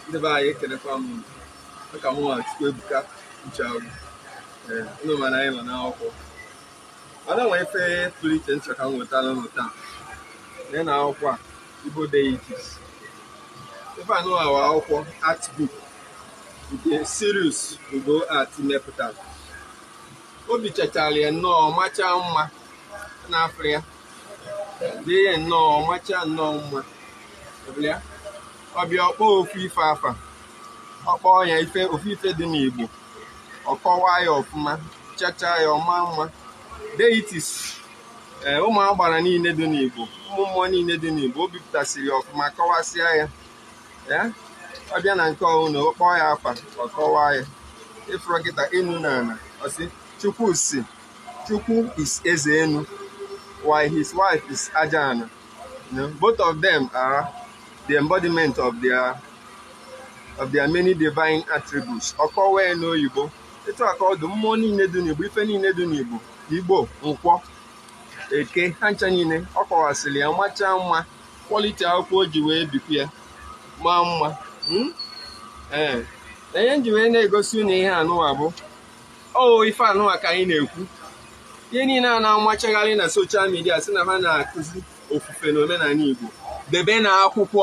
Ndị be anyị ekelekwa m dịka mụ nwa Chukwuebuka Ucheagwu. Unu ma na anyị nọ n'akwụkwọ. Mana nwee ife pụrụ iche nchọ ka m wetara unu taa. Lee na akwụkwọ a, Igbo Deities. Ife anụwa bụ akwụkwọ art book nke Sirius Ugo art mepụtara. Obi chachara ya nnọọ machaa mma n'afọ ya. Dee ya nnọọ machaa nnọọ mma. Ọbịa ọkpọ ofu ife afa, ọkpọọ ya ofu ife dị n'Igbo, ọkọwaa ya ọfụma, chachaa ya ọma mma. Deities, ụmụ agbara niile dị n'Igbo, ụmụ mmụọ niile dị n'Igbo, o bipụtasịrị ọfụma, kọwasịa ya. Ọbịa na nke ọhụrụ, ọkpọọ ya afa, ọkọwaa ya. Ịfụrụ kịta enu na ala, ọsị Chukwu si, Chukwu is eze enu, while his wife is aja ana. Both of them are the embodiment of their many divine attributes. Ọkọwa n'oyibo, etu aka ọdụ mmụọ niile dị n'Igbo, ife niile dị n'Igbo, Igbo, Nkwọ, Eke, ha ncha niile, ọ kọwasịrị ya machaa mma, kwọliti akwụkwọ o ji wee bikwu ya maa mma. Na ihe nji wee na-egosi unu ihe anụwa bụ ife anụwa ka anyị na-ekwu. Ihe niile a na-amachagharị na soshal midia sị na ha na-akụzi ofufe na omenala Igbo, debe na akwụkwọ.